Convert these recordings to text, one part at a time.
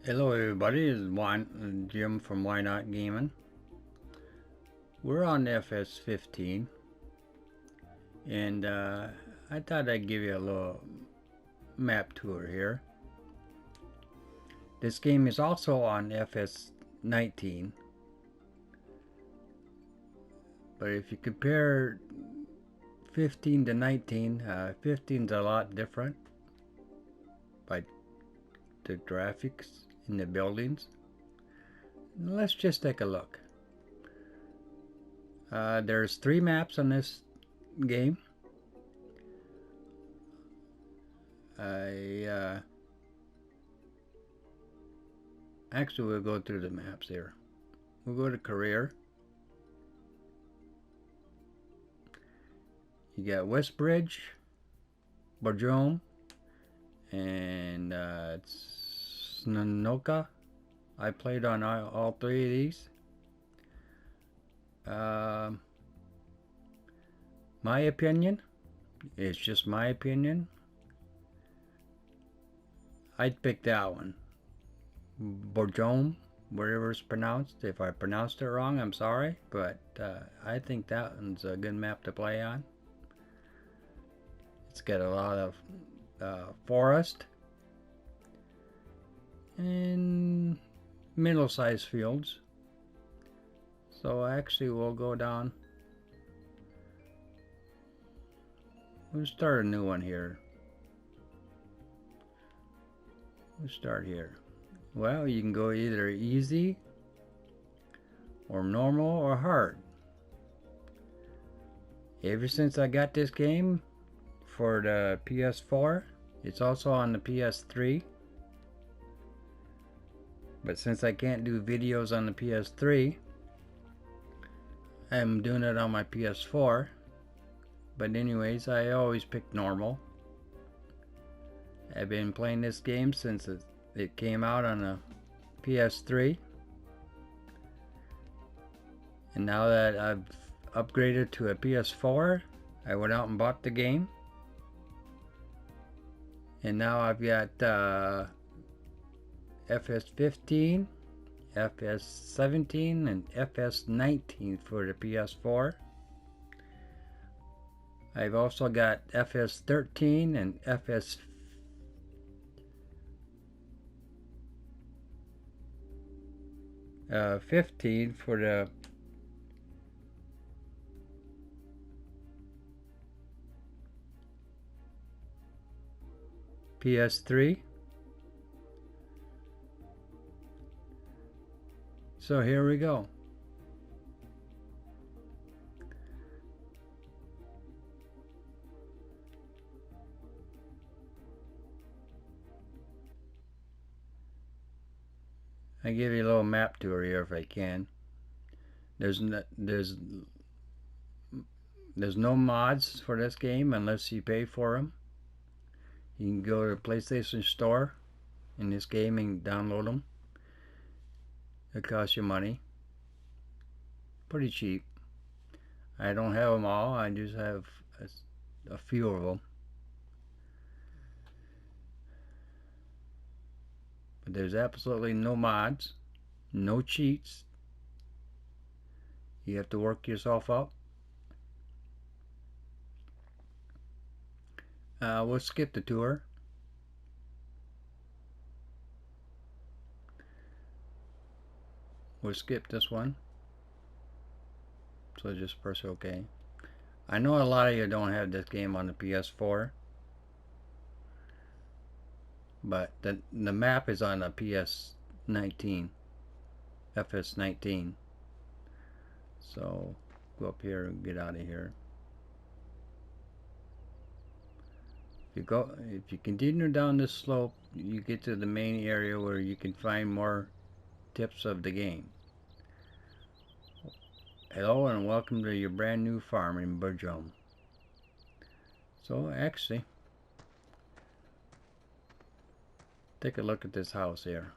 Hello everybody, this is Jim from Why Not Gaming. We're on fs15 and I thought I'd give you a little map tour here. This game is also on fs19, but if you compare 15 to 19, 15 is a lot different by the graphics in the buildings. Let's just take a look. There's 3 maps on this game. Actually, we'll go through the maps here. We'll go to career. You got Westbridge, Bjornholm, and Snanoka. I played on all 3 of these. My opinion, it's just my opinion, I'd pick that one. Bjornholm, whatever it's pronounced. If I pronounced it wrong, I'm sorry, but I think that one's a good map to play on. It's got a lot of forest and middle-sized fields. So actually we'll go down. We'll start a new one here. We'll start here. Well, you can go either easy or normal or hard. Ever since I got this game for the PS4, it's also on the PS3. But since I can't do videos on the PS3, I'm doing it on my PS4. But anyways, I always pick normal. I've been playing this game since it came out on a PS3. And now that I've upgraded to a PS4, I went out and bought the game. And now I've got fs15, fs17, and fs19 for the PS4. I've also got fs13 and fs15 for the PS3. So here we go. I give you a little map tour here if I can. There's no mods for this game unless you pay for them. You can go to the PlayStation Store in this game and download them. It costs you money. Pretty cheap. I don't have them all. I just have a few of them. But there's absolutely no mods, no cheats. You have to work yourself up. We'll skip the tour. We'll skip this one. So just press OK. I know a lot of you don't have this game on the PS4. But the map is on a PS19. FS19. So go up here and get out of here. If you continue down this slope, you get to the main area where you can find more tips of the game. Hello and welcome to your brand new farm in Bjornholm. So actually, take a look at this house here.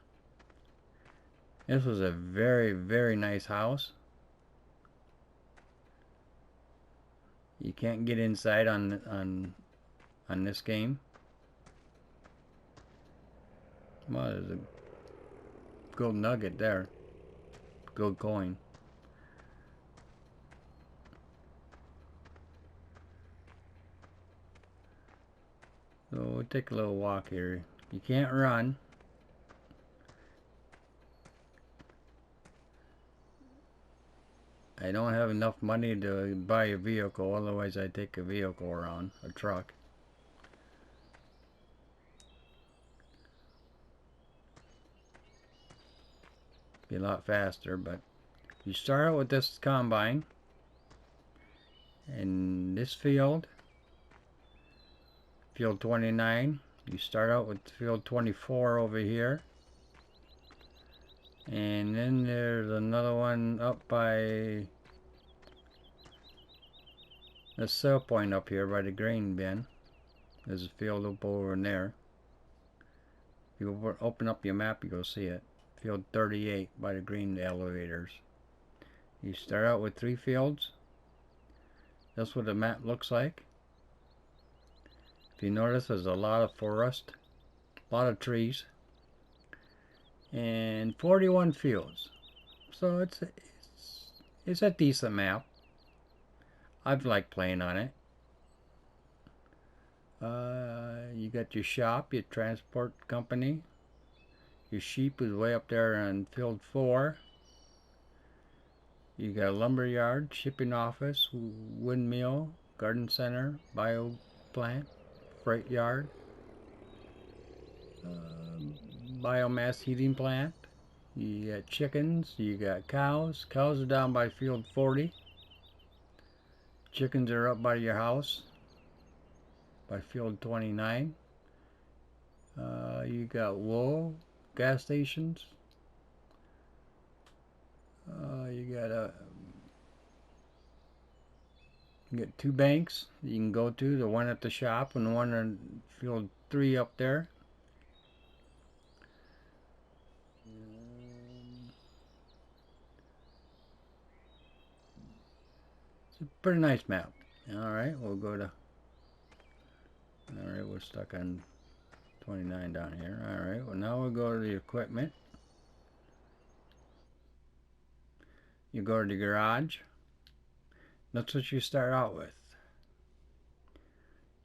This was a very, very nice house. You can't get inside on this game. Well, gold nugget there. Gold coin. So we'll take a little walk here. You can't run. I don't have enough money to buy a vehicle, otherwise I'd take a vehicle around, a truck. Be a lot faster, but you start out with this combine in this field, field 29. You start out with field 24 over here, and then there's another one up by the sell point up here by the grain bin. There's a field up over in there. If you open up your map, you go see it. Field 38 by the green elevators. You start out with 3 fields. That's what the map looks like. If you notice, there's a lot of forest, a lot of trees, and 41 fields. So it's a decent map. I've liked playing on it. You got your shop, your transport company. Your sheep is way up there on field 4. You got a lumber yard, shipping office, windmill, garden center, bio plant, freight yard, biomass heating plant. You got chickens, you got cows. Cows are down by field 40. Chickens are up by your house by field 29. You got wool, gas stations. You got 2 banks you can go to, the one at the shop and the one on field 3 up there. It's a pretty nice map. Alright, we'll go to... Alright, we're stuck on 29 down here. Alright, well now we'll go to the equipment. You go to the garage. That's what you start out with.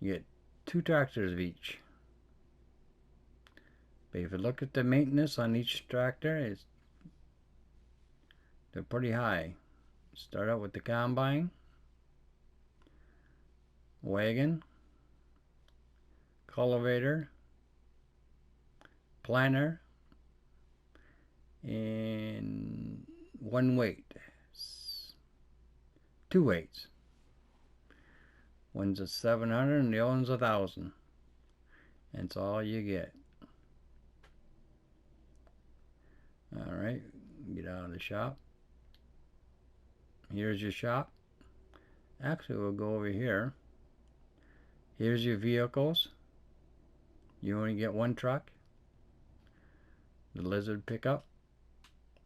You get 2 tractors of each. But if you look at the maintenance on each tractor, they're pretty high. Start out with the combine, wagon, cultivator, planter, and 1 weight. 2 weights. One's a 700 and the other one's 1,000. That's all you get. Alright, get out of the shop. Here's your shop. Actually, we'll go over here. Here's your vehicles. You only get 1 truck. The Lizard pickup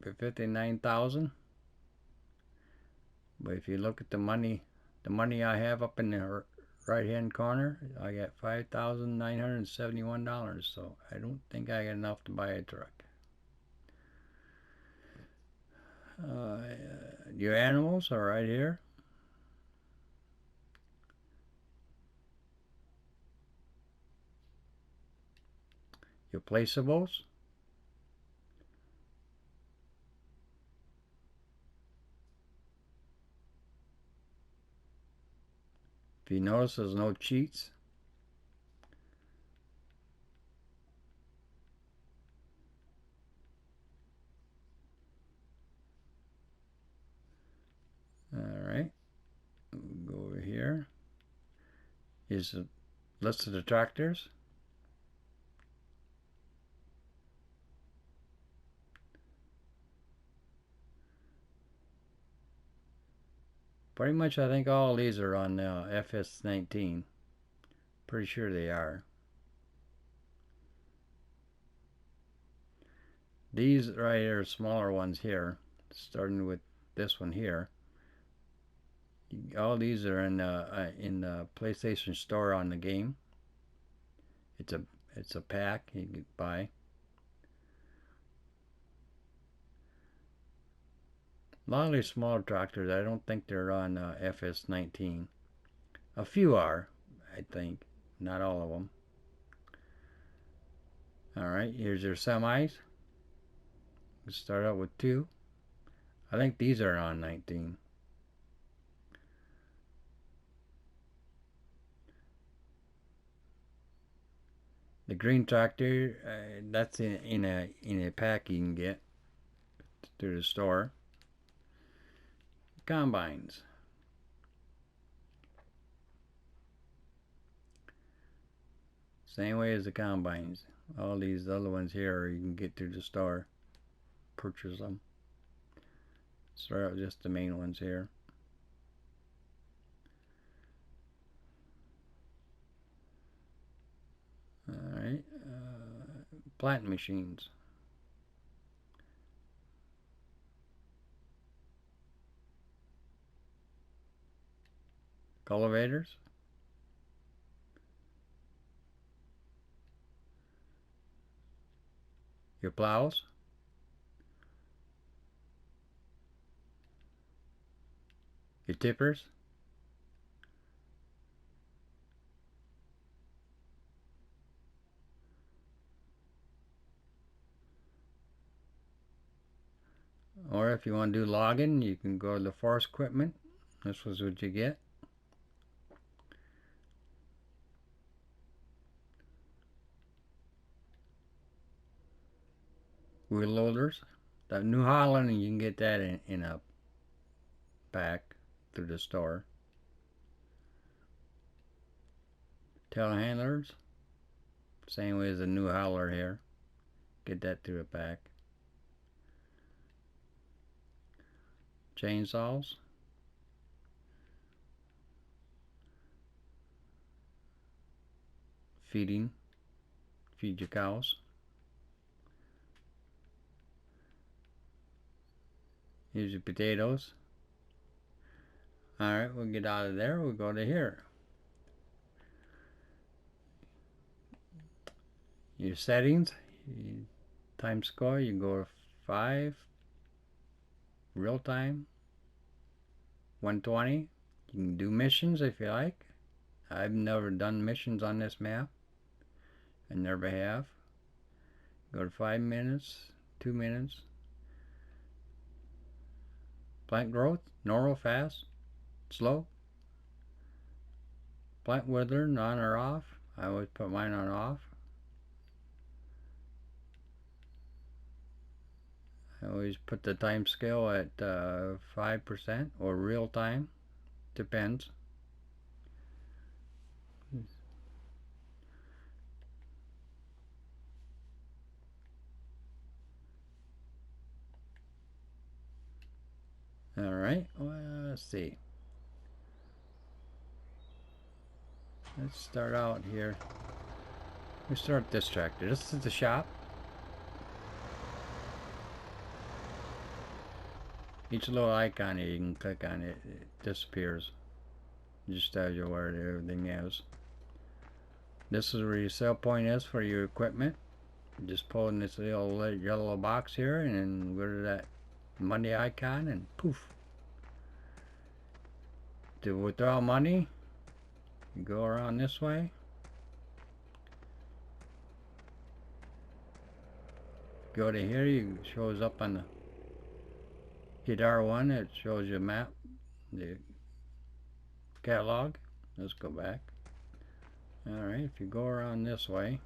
for $59,000. But if you look at the money I have up in the right hand corner, I got $5,971. So I don't think I got enough to buy a truck. Your animals are right here. Your placeables. If you notice, there's no cheats. Alright, we'll go over here. Here's a list of the tractors. Pretty much I think all these are on fs15. Pretty sure they are. These right here are smaller ones here, starting with this one here. All these are in the PlayStation Store on the game. It's a pack you can buy. lot of these smaller tractors, I don't think they're on fs15. A few are, I think. Not all of them. Alright, here's your semis. Let's start out with 2. I think these are on 19. The green tractor, that's in a pack you can get through the store. Combines. Same way as the combines. All these other ones here you can get through the store. Purchase them. Start out with just the main ones here. Alright. Plant machines. Cultivators. Your plows. Your tippers. Or if you want to do logging, you can go to the forest equipment. This was what you get. Wheel loaders. The New Holland, you can get that in a pack through the store. Telehandlers. Same way as the New Hauler here. Get that through a pack. Chainsaws. Feed your cows. Here's your potatoes. Alright, we'll get out of there. We'll go to here. Your settings. Time score, you go to 5. Real time. 120. You can do missions if you like. I've never done missions on this map. I never have. Go to 5 minutes, 2 minutes. Plant growth, normal, fast, slow. Plant withering, on or off. I always put mine on off. I always put the time scale at 5% or real time. Depends. Alright, well, let's see. Let's start out here. We start this tractor. This is the shop. Each little icon here, you can click on it, it disappears. It just tells you where everything is. This is where your sell point is for your equipment. Just pull in this little yellow box here and then go to that money icon and poof. To withdraw money, you go around this way. Go to here, it shows up on the hit R1, it shows you a map, the catalog. Let's go back. Alright, if you go around this way,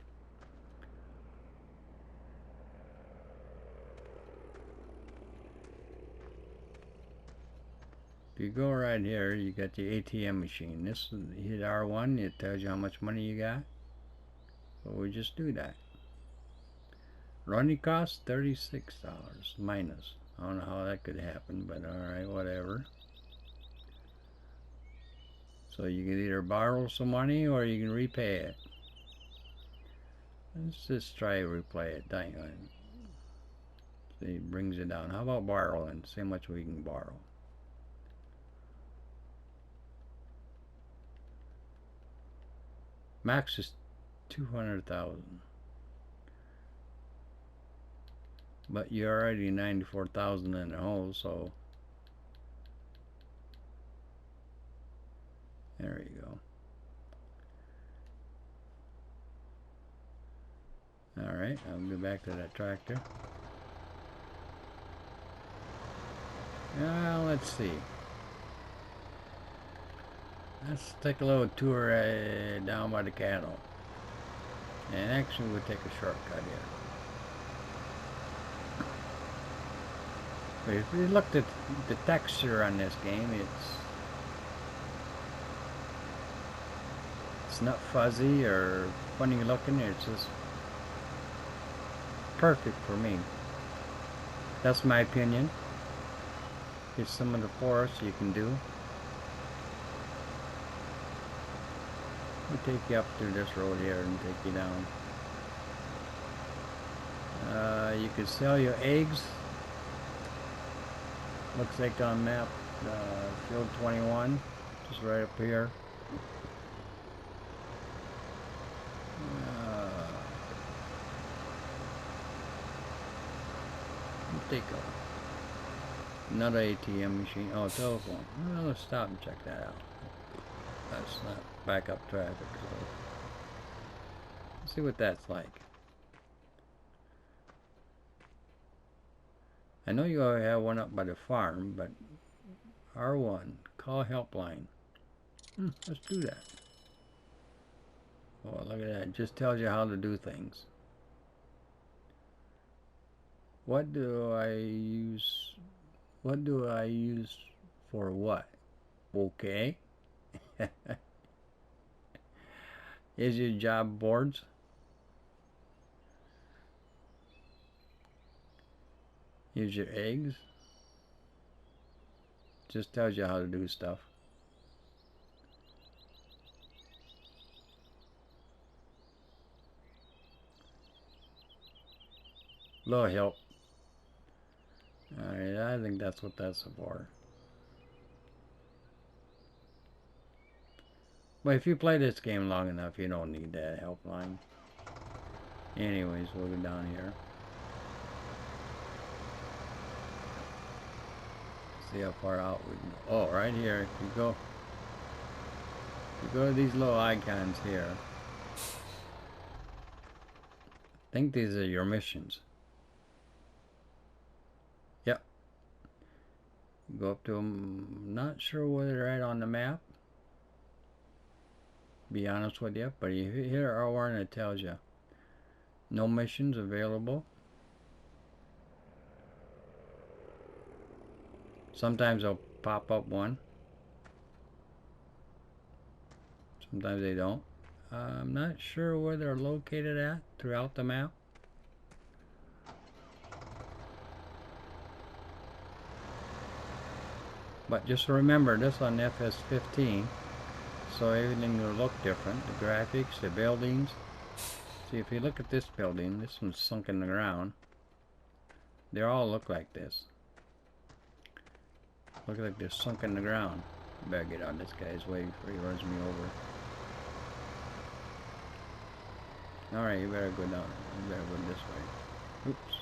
if you go right here, you got the ATM machine. This is hit R1, it tells you how much money you got. So we just do that. Running cost $36 minus. I don't know how that could happen, but alright, whatever. So you can either borrow some money or you can repay it. Let's just try to replay it. See, it brings it down. How about borrowing? See how much we can borrow. Max is 200,000. But you're already 94,000 in the hole, so There you go. Alright, I'll go back to that tractor. Let's see. Let's take a little tour down by the cattle. And actually we'll take a shortcut here. But if you looked at the texture on this game, it's not fuzzy or funny looking, it's just perfect for me. That's my opinion. Here's some of the forests you can do. We'll take you up through this road here and take you down. You can sell your eggs. Looks like on map field 21, just right up here. Take another ATM machine. Oh, telephone. Well, let's stop and check that out. That's not backup traffic, so let's see what that's like. I know you already have one up by the farm, but R1, call helpline. Let's do that. Oh, look at that. It just tells you how to do things. What do I use? What do I use for what? Okay. Is your job boards? Use your eggs. Just tells you how to do stuff. Little help. Alright, I think that's what that's for. But if you play this game long enough, you don't need that helpline. Anyways, we'll go down here. See how far out we can go. Oh, right here, if you go to these little icons here, I think these are your missions. Yep. Go up to them. Not sure where they're at on the map, be honest with you, but you hear R1 and it tells you no missions available. Sometimes they'll pop up one. Sometimes they don't. I'm not sure where they're located at throughout the map. But just remember this on fs15, so everything will look different. The graphics, the buildings. See, if you look at this building, this one's sunk in the ground. They all look like this. Look like they're sunk in the ground. Better get out of this guy's way before he runs me over. Alright, you better go down. You better go this way. Oops.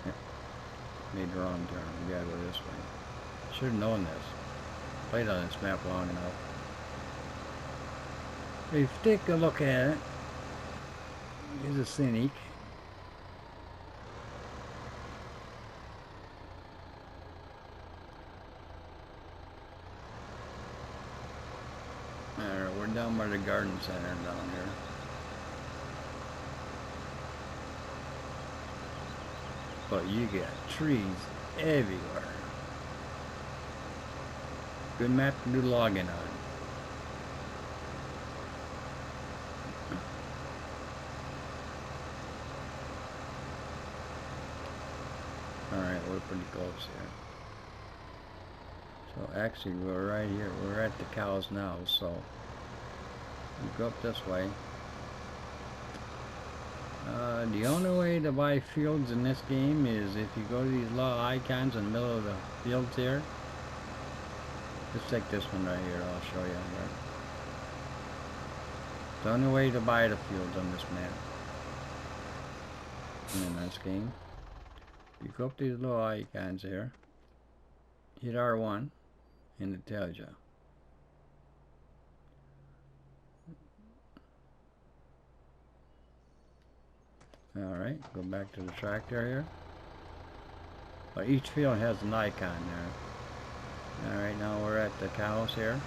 Yeah. Made the wrong turn. We gotta go this way. Should have known this. Played on this map long enough. If you take a look at it, here's a scenic. We're down by the garden center down here. But you get trees everywhere. Good map to do logging on. Alright, we're pretty close here. So actually we're right here. We're at the cows now, so we go up this way. The only way to buy fields in this game is if you go to these little icons in the middle of the fields here. Let's take this one right here, I'll show you here. The only way to buy the fields on this map in this game. You go up these little icons here. hit R1 and it tells you. Alright, go back to the tractor here. But each field has an icon there. Alright, now we're at the cows here.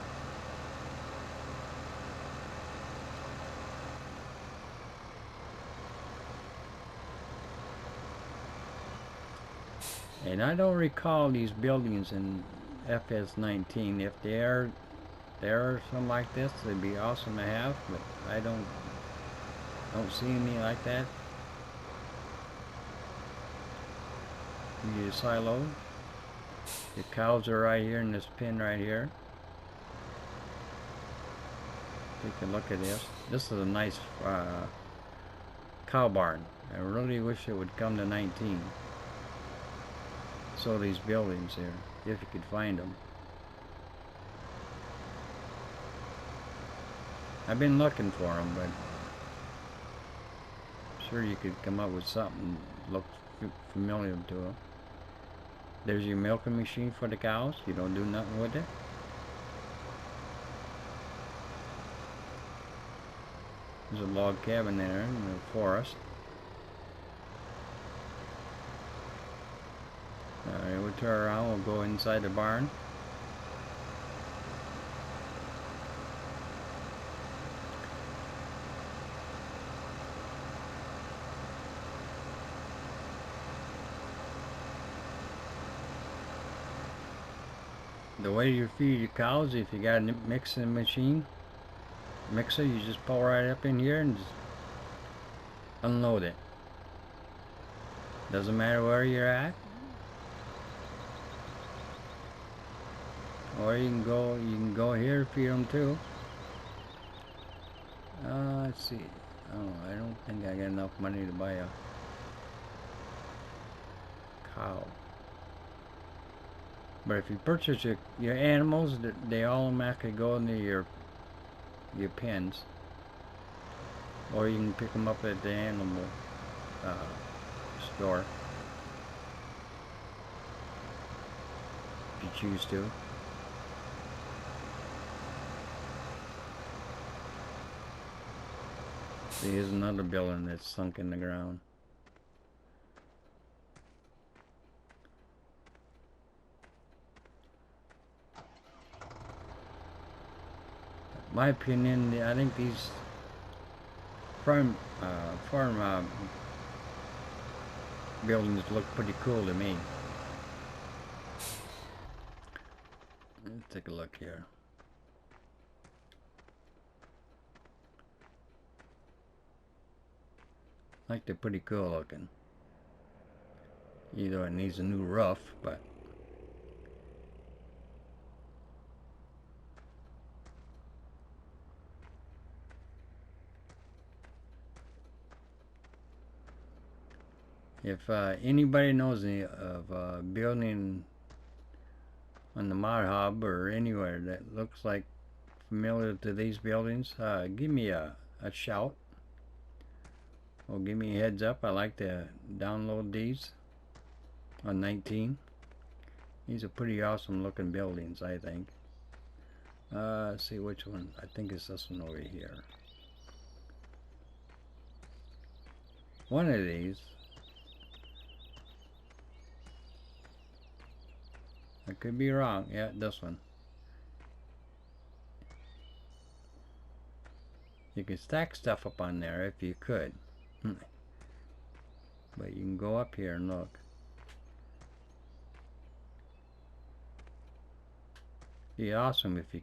And I don't recall these buildings in fs15. If there are some like this, it'd be awesome to have, but I don't see any like that. You need a silo. The cows are right here in this pen right here. Take a look at this. This is a nice cow barn. I really wish it would come to 19. So these buildings here, if you could find them. I've been looking for them, but sure you could come up with something that looks familiar to them. There's your milking machine for the cows. You don't do nothing with it. There's a log cabin there in the forest. Alright, we'll turn around, we'll go inside the barn. The way you feed your cows, if you got a mixing mixer, you just pull right up in here and just unload it. Doesn't matter where you're at. Or you can go here to feed them too. Let's see. Oh, I don't think I got enough money to buy a cow. But if you purchase your animals, they all automatically go into your pens. Or you can pick them up at the animal store if you choose to. See, here's another building that's sunk in the ground. My opinion, I think these farm buildings look pretty cool to me. Let's take a look here. I think they're pretty cool looking. Either it needs a new roof, but if anybody knows any of building on the Mod Hub or anywhere that looks like familiar to these buildings, give me a shout. Or give me a heads up. I like to download these on 19. These are pretty awesome looking buildings, I think. Let's see which one. I think it's this one over here. One of these. I could be wrong. Yeah, this one. You can stack stuff up on there if you could. But you can go up here and look. It'd be awesome if you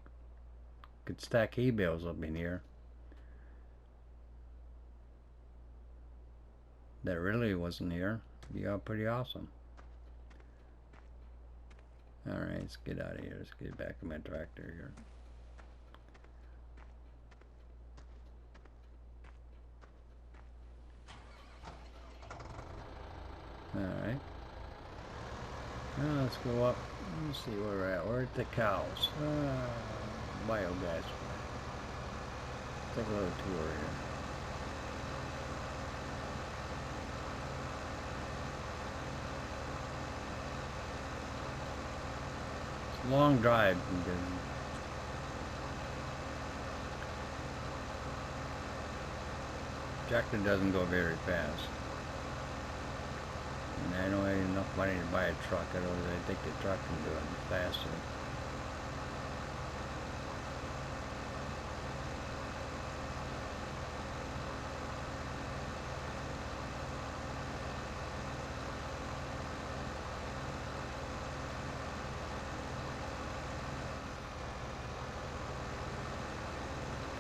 could stack hay bales up in here. That really wasn't here. It'd be all pretty awesome. Alright, let's get out of here. Let's get back in my tractor here. Alright. Now let's go up. Let's see where we're at. We're at the cows. Biogas. Take a little tour here. long drive. The tractor doesn't go very fast. And I don't have enough money to buy a truck, otherwise I think the truck can do it faster.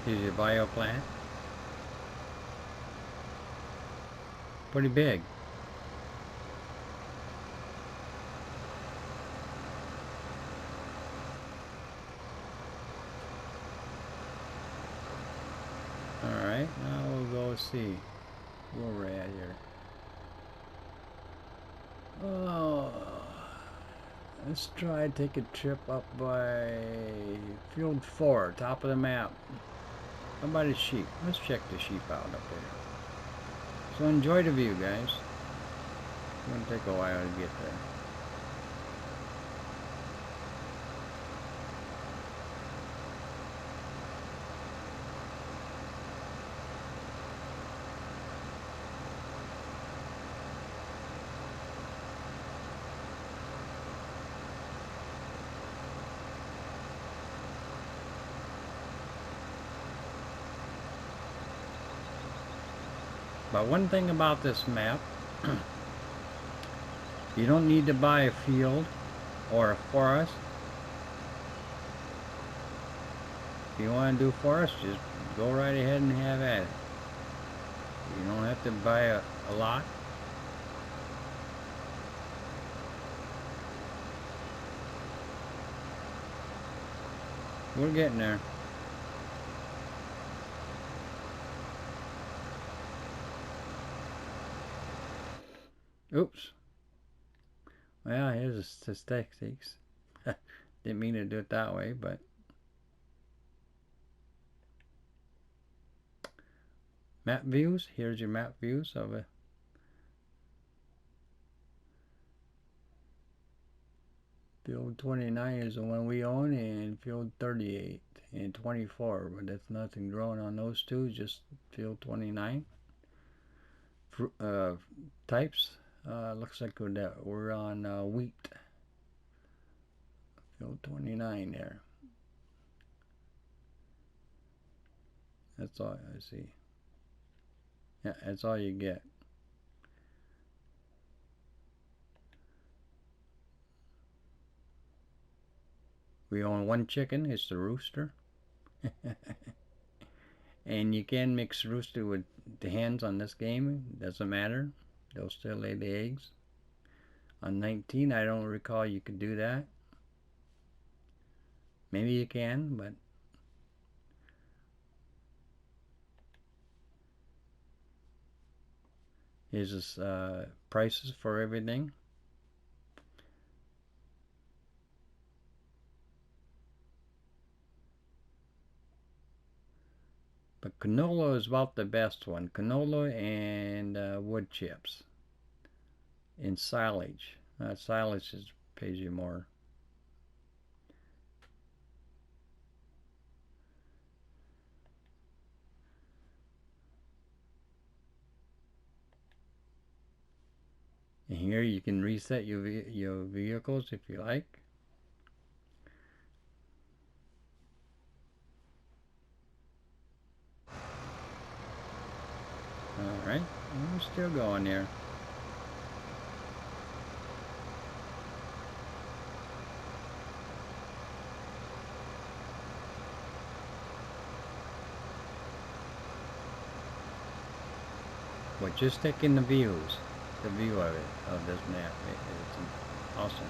Here's your bio plant. Pretty big. Alright, now we'll go see where we're at here. Oh, let's try to take a trip up by field 4, top of the map. How about the sheep? Let's check the sheep out up there. So enjoy the view, guys. It's going to take a while to get there. But one thing about this map, you don't need to buy a field or a forest. If you want to do forest, just go right ahead and have at it. You don't have to buy a lot. We're getting there. Oops. Well, here's the statistics. Didn't mean to do it that way, but map views. Here's your map views of it. Field 29 is the one we own, and field 38 and 24, but there's nothing growing on those two, just field 29. Types. Looks like we're on wheat. Field 29 there. That's all I see. Yeah, that's all you get. We own one chicken. It's the rooster. And you can mix rooster with the hens on this game. Doesn't matter. They'll still lay the eggs. On 19, I don't recall you could do that. Maybe you can, but here's this prices for everything. But canola is about the best one. Canola and wood chips. And silage. Silage pays you more. And here you can reset your vehicles if you like. Alright, we're still going there. But just taking the view of it, of this map, it's awesome.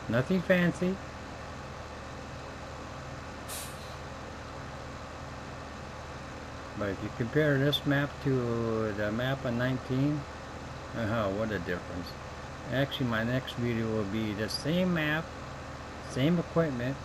Nothing fancy. But if you compare this map to the map on 19, what a difference. Actually, my next video will be the same map, same equipment,